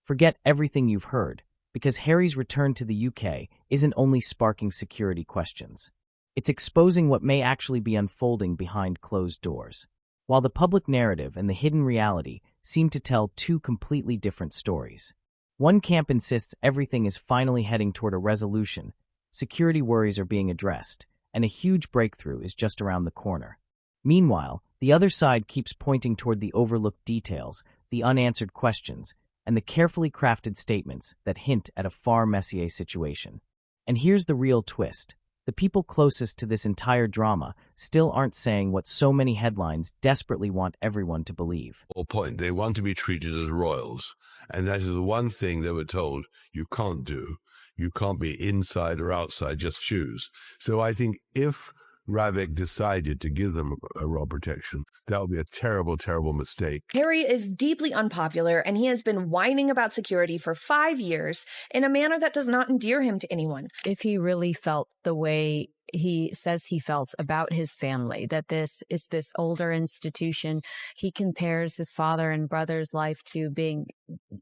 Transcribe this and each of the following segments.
Forget everything you've heard, because Harry's return to the UK isn't only sparking security questions. It's exposing what may actually be unfolding behind closed doors. While the public narrative and the hidden reality seem to tell two completely different stories. One camp insists everything is finally heading toward a resolution, security worries are being addressed, and a huge breakthrough is just around the corner. Meanwhile, the other side keeps pointing toward the overlooked details, the unanswered questions, and the carefully crafted statements that hint at a far messier situation. And here's the real twist. The people closest to this entire drama still aren't saying what so many headlines desperately want everyone to believe. Point. They want to be treated as royals, and that is the one thing they were told you can't do. You can't be inside or outside, just choose. So I think if Ravik decided to give them a royal protection, that would be a terrible, terrible mistake. Harry is deeply unpopular, and he has been whining about security for 5 years in a manner that does not endear him to anyone. If he really felt the way he says he felt about his family, that this is this older institution, he compares his father and brother's life to being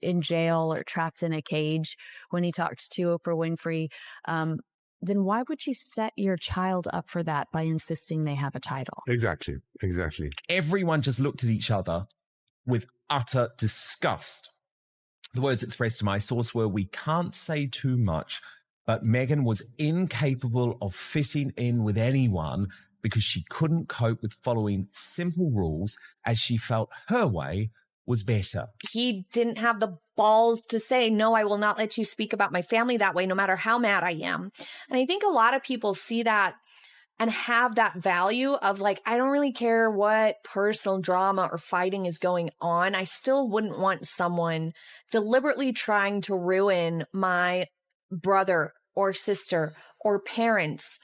in jail or trapped in a cage when he talked to Oprah Winfrey. Then why would you set your child up for that by insisting they have a title? Exactly. Everyone just looked at each other with utter disgust. The words expressed to my source were, "We can't say too much, but Meghan was incapable of fitting in with anyone because she couldn't cope with following simple rules as she felt her way was better." He didn't have the balls to say, no, I will not let you speak about my family that way, no matter how mad I am. And I think a lot of people see that and have that value of like, I don't really care what personal drama or fighting is going on. I still wouldn't want someone deliberately trying to ruin my brother or sister or parents'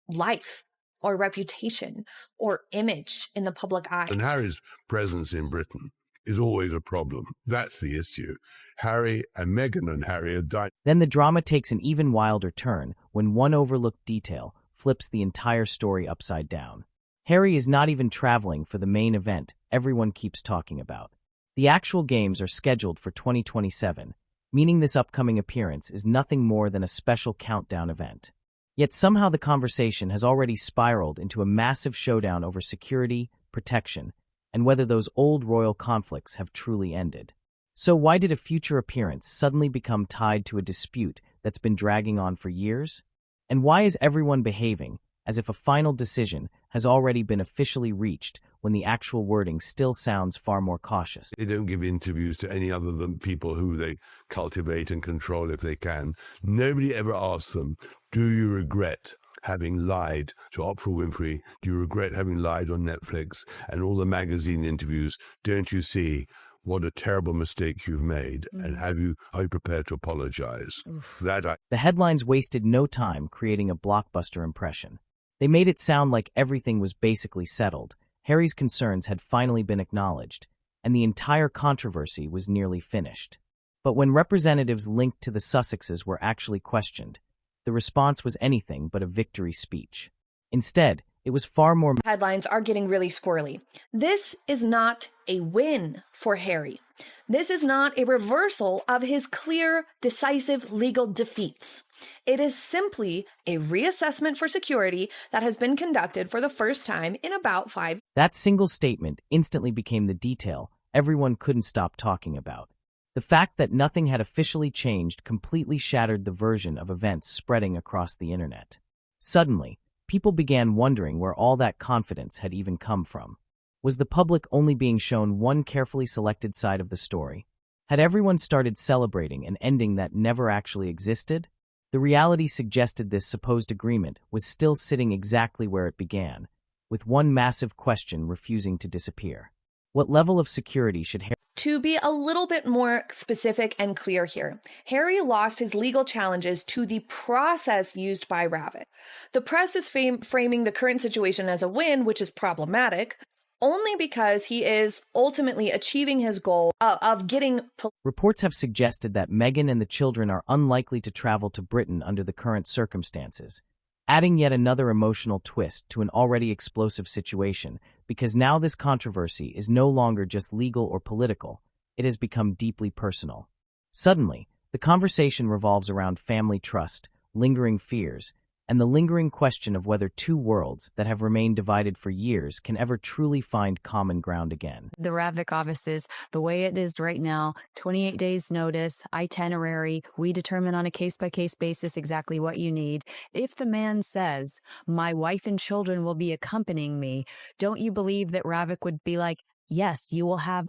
life or reputation or image in the public eye. And Harry's presence in Britain is always a problem. That's the issue. Harry and Meghan and Harry are dying. Then the drama takes an even wilder turn when one overlooked detail flips the entire story upside down. Harry is not even traveling for the main event everyone keeps talking about. The actual games are scheduled for 2027, meaning this upcoming appearance is nothing more than a special countdown event. Yet somehow the conversation has already spiraled into a massive showdown over security, protection, and whether those old royal conflicts have truly ended. So why did a future appearance suddenly become tied to a dispute that's been dragging on for years? And why is everyone behaving as if a final decision has already been officially reached when the actual wording still sounds far more cautious? They don't give interviews to any other than people who they cultivate and control if they can. Nobody ever asks them, do you regret having lied to Oprah Winfrey? Do you regret having lied on Netflix and all the magazine interviews? Don't you see what a terrible mistake you've made? And are you prepared to apologize? The headlines wasted no time creating a blockbuster impression. They made it sound like everything was basically settled. Harry's concerns had finally been acknowledged, and the entire controversy was nearly finished. But when representatives linked to the Sussexes were actually questioned, the response was anything but a victory speech. Instead, it was far more. Headlines are getting really squirrely. This is not a win for Harry. This is not a reversal of his clear, decisive legal defeats. It is simply a reassessment for security that has been conducted for the first time in about 5 years. That single statement instantly became the detail everyone couldn't stop talking about. The fact that nothing had officially changed completely shattered the version of events spreading across the internet. Suddenly, people began wondering where all that confidence had even come from. Was the public only being shown one carefully selected side of the story? Had everyone started celebrating an ending that never actually existed? The reality suggested this supposed agreement was still sitting exactly where it began, with one massive question refusing to disappear. What level of security should Harry... To be a little bit more specific and clear here, Harry lost his legal challenges to the process used by Ravik. The press is framing the current situation as a win, which is problematic, only because he is ultimately achieving his goal of getting... Reports have suggested that Meghan and the children are unlikely to travel to Britain under the current circumstances, adding yet another emotional twist to an already explosive situation, because now this controversy is no longer just legal or political, it has become deeply personal. Suddenly, the conversation revolves around family trust, lingering fears, and the lingering question of whether two worlds that have remained divided for years can ever truly find common ground again. The Ravik office is the way it is right now, 28 days notice, itinerary. We determine on a case-by-case basis exactly what you need. If the man says, my wife and children will be accompanying me, don't you believe that Ravik would be like, yes, you will have.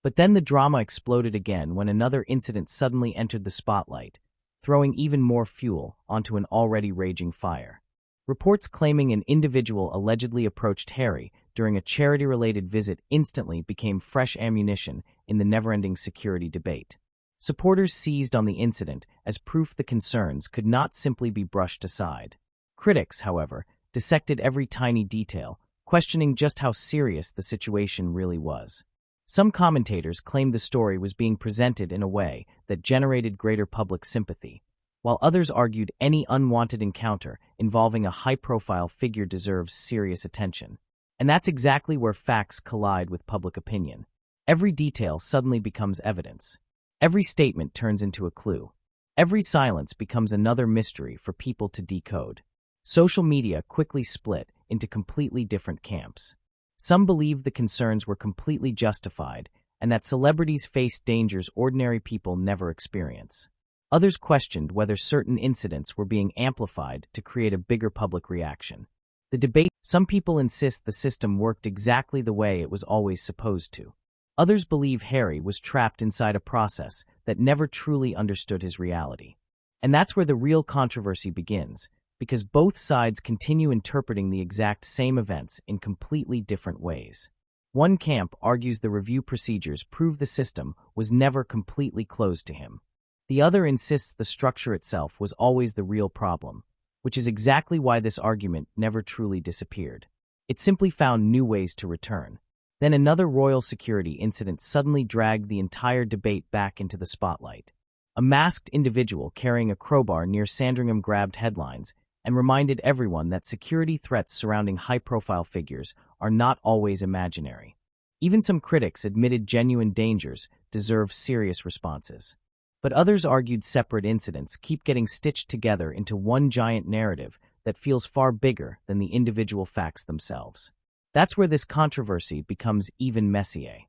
But then the drama exploded again when another incident suddenly entered the spotlight, throwing even more fuel onto an already raging fire. Reports claiming an individual allegedly approached Harry during a charity-related visit instantly became fresh ammunition in the never-ending security debate. Supporters seized on the incident as proof the concerns could not simply be brushed aside. Critics, however, dissected every tiny detail, questioning just how serious the situation really was. Some commentators claimed the story was being presented in a way that generated greater public sympathy, while others argued any unwanted encounter involving a high-profile figure deserves serious attention. And that's exactly where facts collide with public opinion. Every detail suddenly becomes evidence. Every statement turns into a clue. Every silence becomes another mystery for people to decode. Social media quickly split into completely different camps. Some believed the concerns were completely justified and that celebrities face dangers ordinary people never experience. Others questioned whether certain incidents were being amplified to create a bigger public reaction. The debate, some people insist the system worked exactly the way it was always supposed to. Others believe Harry was trapped inside a process that never truly understood his reality. And that's where the real controversy begins, because both sides continue interpreting the exact same events in completely different ways. One camp argues the review procedures prove the system was never completely closed to him. The other insists the structure itself was always the real problem, which is exactly why this argument never truly disappeared. It simply found new ways to return. Then another royal security incident suddenly dragged the entire debate back into the spotlight. A masked individual carrying a crowbar near Sandringham grabbed headlines and reminded everyone that security threats surrounding high-profile figures are not always imaginary. Even some critics admitted genuine dangers deserve serious responses. But others argued separate incidents keep getting stitched together into one giant narrative that feels far bigger than the individual facts themselves. That's where this controversy becomes even messier.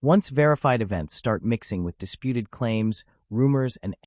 Once verified events start mixing with disputed claims, rumors, and